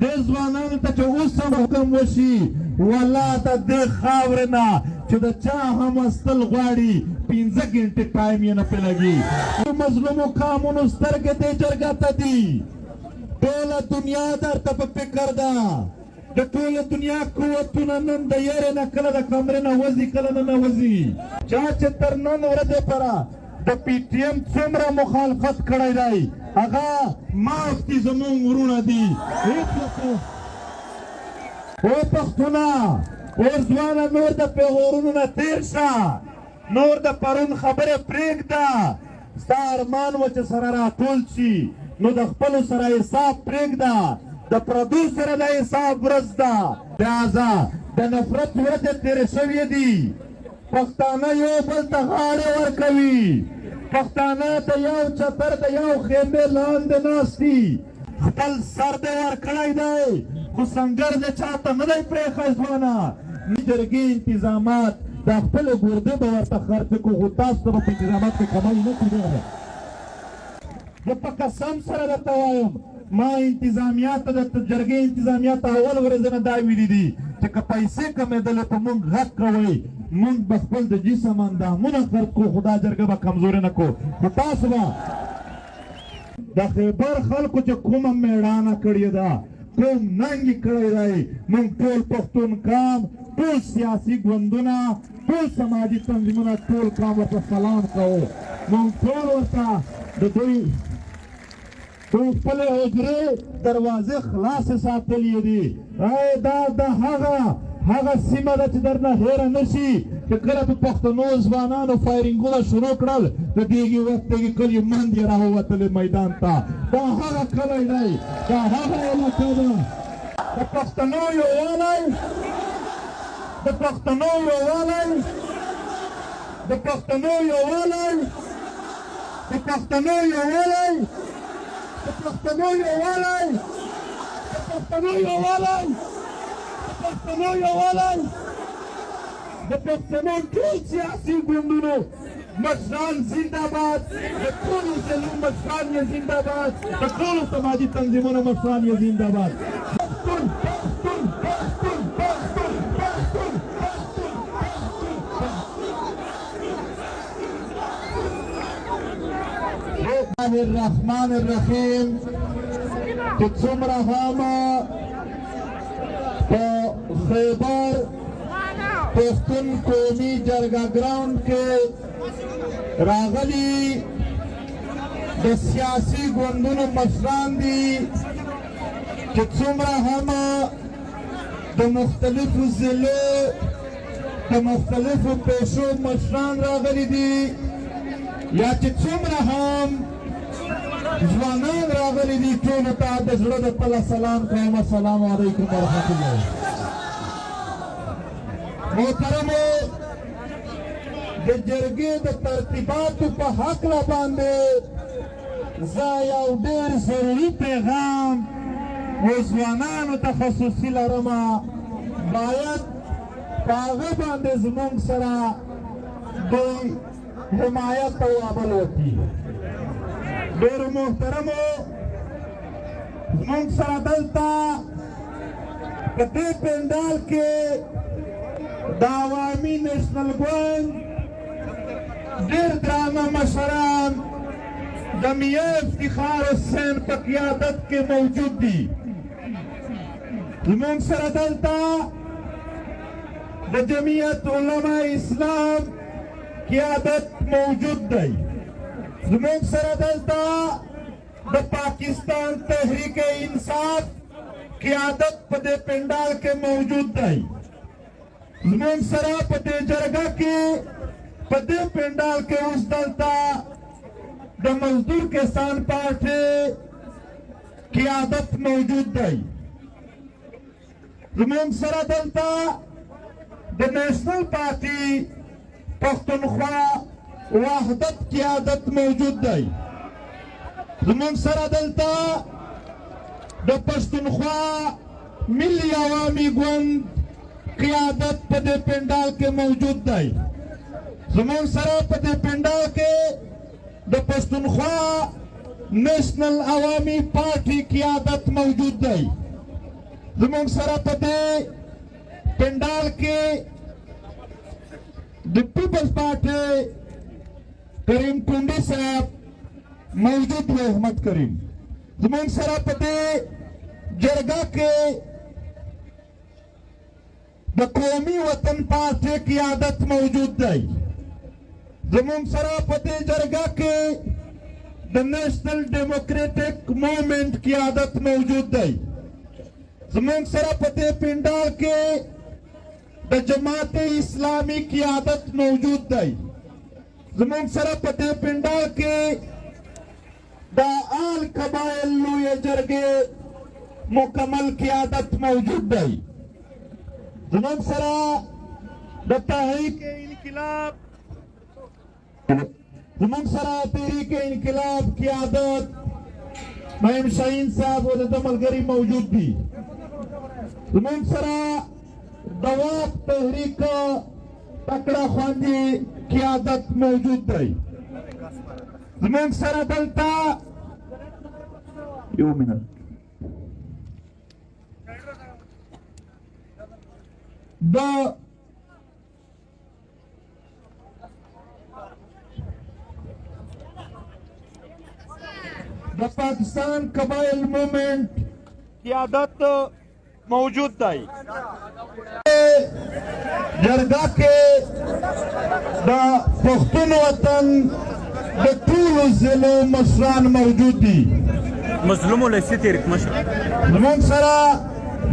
دې ځوانانو ته چې اوس هم حکم وشي والله د دې خاورې نه چې د چا هم استل غواړي 15 ګنټې ټایم یې نه پې لګي مظلومو قامونو سترګې دې جرګه ته دي ټوله دنیا درته په فکر ده د ټوله دنیا قوتونه نن د یارې نه کله د کمرې نه وځي کله نه وځي چا چې تر نن ورځې پره د پی ټي ایم څومره مخالفت کړی دی هغه معاف دي زموږ ورونه دي او پښتونه اوس ځوانه نور د پیغورونو نه تېر شه نور د پرون خبرې پرېږده ستا ارمان و چې سره راټول شي نو د خپلو سره حساب پرېږده د پردو سره د حساب ورځ ده لهذا د نفرت ورځې تېرې شوې دي پښتانه یو بل ته غاړې ورکوي پښتانه د یو چتر د یو خیمې لاندې ناست دي خپل سر دې ورکړی دی خو سنګر دې چاته نه دی پرېښی ځوانه جرګې انتظامات دا خپلې ګردې به ورته خرڅ کړو خو تاسو ته به په انتظامات کې کمای نه کړي زه په قسم سره درته وایم ما انتظامیه ته د جرګې انتظامیه ته اول ورځ نه دا ویلي دي چې که پیسې کمېدلې په موږ غږ کوئ موږ به خپل د جسم اندامونه خرڅ کړو خو دا جرګه به کمزورې نه کړو خو تاسو به د خیبر خلکو چې کومه مېړانه کړې ده کوم ننګ یې کړی دی موږ ټول پښتون قام ټول سیاسي ګوندونه ټول سماجي تنظیمونه ټول قام ورته سلام کوو موږ ټول ورته د دوی خپلې حجرې دروازې خلاصې ساتلې دي دا د هغه سیمه ده چې درنه هېره نه شي چې کله په پښتنو ځوانانو فایرینګونه شروع کړل د دېګې وختې کلي مند یې راووتلې میدان ته دا هغه کلی دی دا هغه علاقه ده د پښتنو یووالی د پښتنو یووالی د پښتنو یووالی د پښتنو یووالی د پښتنو یووالی د پښتنو یووالی د پښتنو یووالی د پښتنو ټول سیاسي ګوندونو مشران زنده‌باد د ټولو ضلعو مشران یې زنده‌باد د ټولو سماجي تنظیمونو مشران یې زنده‌باد پښتون پښتون پښتون پښتون پښتون الله الرحمن الرحیم چې څومره هم په خیبر پښتون قومي جرګه ګراوند کې راغلي د سیاسي ګوندونو مشران دي چې څومره هم د مختلفو ضلعو د مختلفو پیشو مشران راغلي دي یا چې څومره هم ځوانان راغلي دي ټولو ته د زړه د تله سلام کوم السلام علیکم ورحمت الله محترمو د جرګې د ترتیباتو په هکله باندې زه یو ډېر ضروري پیغام ځوانانو ته خصوصي لرمه باید په هغه باندې زموږ سره دوی حمایت او عمل وکړي ډېرو محترمو زموږ سره دلته په دې پنډال کې د عوامي نیشنل ګوند ډېر درانه مشران د میاں افتخار حسین په قیادت کې موجود دي زموږ سره دلته د جمعیت علما اسلام قیادت موجود دی زموږ سره دلته د پاکستان تحریک انصاف قیادت په دې پنډال کې موجود دی زموږ سره په دې جرګه کې په دې پنډال کې اوس دلته د مزدور کسان پارټي قیادت موجود دی زموږ سره دلته د نیشنل پارټي پښتونخوا وحدت قیادت موجود دی زموږ سره دلته د پښتونخوا ملي عوامي ګوند قیادت په دې پنډال کې موجود دی زموږ سره په دې پنډال کې د پښتونخوا نیشنل عوامي پارټي قیادت موجود دی زمونږ سره په دې پنډال کې د پیپلز پارټي کریم ټونډي صاحب موجود و. احمد کریم زمونږ سره په دې جرګه کې د قومي وطن پارټي قیادت موجود دی. زمونږ سره په دې جرګه کې د نیشنل ډیموکریټک موومنٹ قیادت موجود دی. زمونږ سره په دې پنډال کې د جماعت اسلامی قیادت موجود دی. زمونږ سره په دې پنډال کې د آل قبایل لویې جرګې مکمل قیادت موجود دی. زمونږ سره د تحریک انقلاب زمونږ سره تحریک انقلاب قیادت نعیم شاهین صاحب او د ملګري موجود دي. زمونږ سره د واک تحریک تکړه خواندې قیادت موجود دی. زمونږ سره دلته یو منټ د پاکستان قبایل موومنٹ قیادت موجود دی. جرګه کې د پښتون وطن د ټولو ضلعو مشران موجود دي. مظلوم ولسي تحریک مشر زموږ سره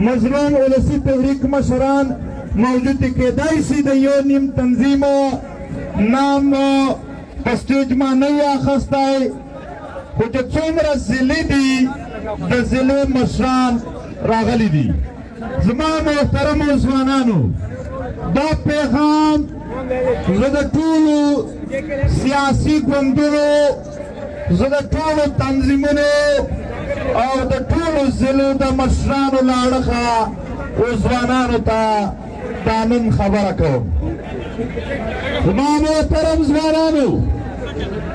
مظلوم ولسي تحریک مشران موجود دي. کېدای شي د یو نیم تنظیم نام په سټیج ما نه وي اخیستی، خو چې څومره ضلعې دي د ضلعې مشران راغلي دي. زما محترمو ځوانانو، دا پیغام زه د ټولو سیاسي ګوندونو، زه د ټولو تنظیمونو او د ټولو ضلعو د مشرانو له اړخه ځوانانو ته دا نن خبره کوم. زما محترم ځوانانو،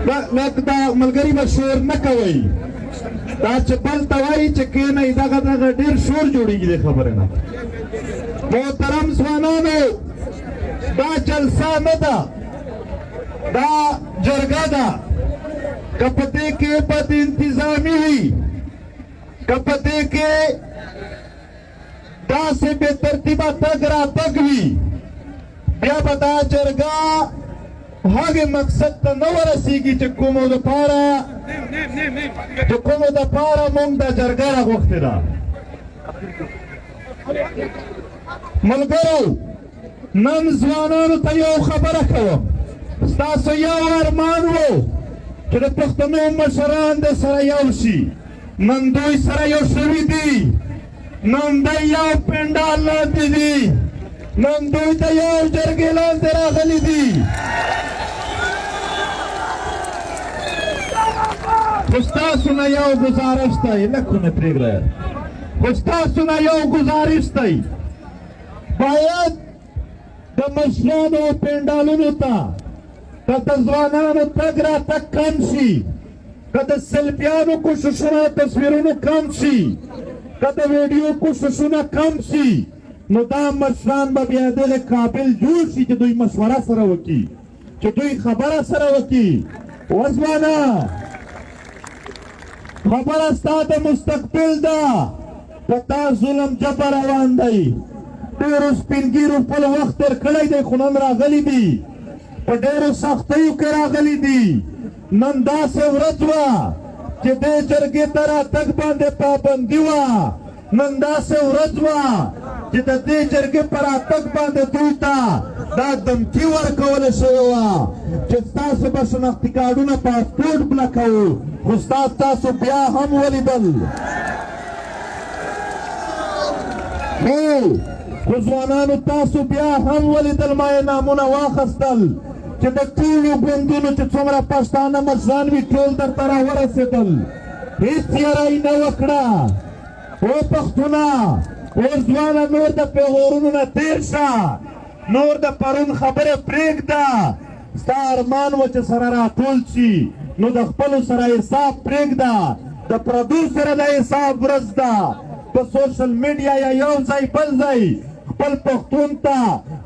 دا ملګري به شور نه کوئ. دا چې بل ته وایي چې کښېنئ، دغه ډېر شور جوړېږي دې خبرې نه. محترم ځوانانو، دا جلسه نه ده، دا جرګه ده. که په دې کې بد انتظامي وي، که په دې کې داسې بې ترتیبه تګ راتګ وي، بیا به دا جرګه هغې مقصد ته نه ورسېږي چې کومو دپاره موږ دا جرګه راغوښتې ده. ملګرو، نن ځوانانو ته یو خبره کوم. ستاسو یو ارمان و چې د پښتنو مشران د سره یو شي. نن دوی سره یو شوي دي، نن دوی یو پنډال لاندې دي، نن دوی د یو جرګې لاندې راغلي دي. خو ستاسو نه یو ګزارش دی، لږونه پرېږده، خو ستاسو نه یو ګزارش دی، باید د مشرانو پنډالونو ته که د ځوانانو تګ راتګ کم شي، که د سلفیانو کوششونه تصویرونو کم شي، که د ویډیو کوششونه کم شي، نو دا مشران به بیا دغه قابل جوړ شي چې دوی مشوره سره وکړي، چې دوی خبره سره وکړي. وځوانه، خبره ستا د مستقبل ده. په تا ظلم جبر روان دی. ډېرو سپین ږیرو خپل وخت تېر کړی دی، خو نن راغلي دي، په ډېرو سختیو کې راغلي دي. نن داسې ورځ وه چې دې جرګې ته راتګ باندې پابندي وه. نن داسې ورځ وه چې د دې جرګې په راتګ باندې دوی ته دا دمکي ورکوله شوې وه چې ستاسو به شناختي کارډونه پاسپورټ بلاکوو. خو تاسو بیا هم ولیدل. خو ځوانانو، تاسو بیا هم ولیدل، ما یې نامونه واخیستل چې د ټولو ګوندونو چې څومره پښتانه مشران وي ټول درته راورسېدل. هېڅ یاره یې نه وکړه. او پښتونه، او ځوانه، نور د پیغورونو نه تېر شه، نور د پرون خبرې پرېږده. ستا ارمان و چې سره راټول شي، نو د خپلو سره حساب پرېږده. د پردو سره د حساب ورځ ده. په سوشل میډیا یا یو ځای بل ځای خپل پښتون ته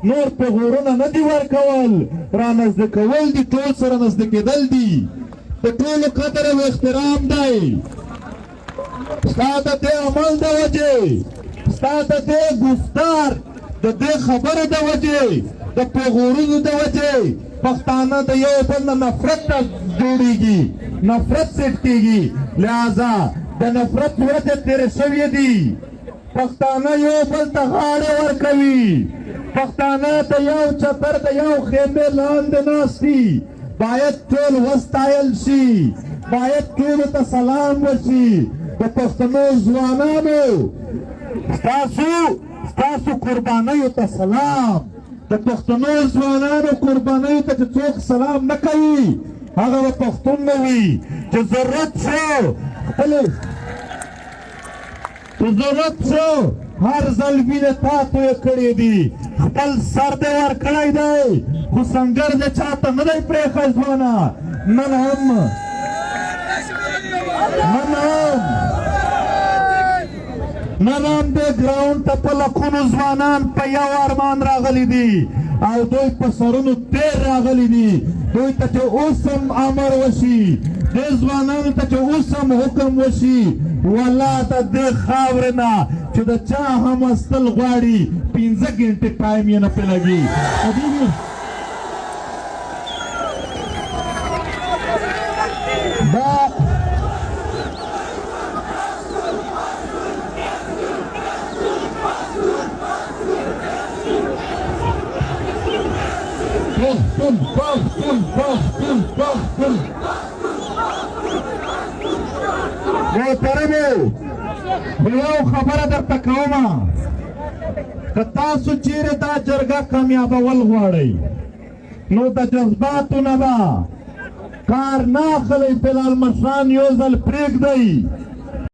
نور پیغورونه نه دي ورکول، رانږدې کول دي، ټول سره نږدې کېدل دي. د ټولو قدر او احترام دی. ستا د دې عمل د وجې، ستا د دې ګفتار، د دې خبرو د وجې، د پیغورونو د وجې پښتانه د یو بل نه نفرت ته جوړېږي، نفرت سیټ کېږي. لہذا د نفرت ورځې تېرې شوې دي. پښتانه یو بل ته غاړې ورکوي، پښتانه د یو چتر د یو خیمې لاندې ناست دي. باید ټول وستایل شي، باید ټولو ته سلام وشي. د پښتنو ځوانانو ستاسو قربانیو ته سلام. د پښتنو ځوانانو قربانیو ته چې څوک سلام نه کوي هغه به پښتون نه وي. چې ضرورت شو هر ځل وینې تا تویې کړې دي، خپل سر دې ورکړی دی، خو سنګر دې چاته نه دی پرېښی ځوانه. نن هم دې ګراونډ ته په لکونو ځوانان په یو ارمان راغلي دي او دوی په سرونو تیر راغلي دي. دوی ته چې اوس هم امر وشي، دې ځوانانو ته چې اوس هم حکم وشي، والله د دې خاورې نه چې د چا هم استل غواړي 15 ګنټې ټایم یې نه پرې لګي. محترمو، یو خبره درته کومه، که تاسو چیرې دا جرګه کامیابول غواړئ نو د جذباتو نه به کار نه اخلئ. فلحال مشران یو ځل پرېږدئ.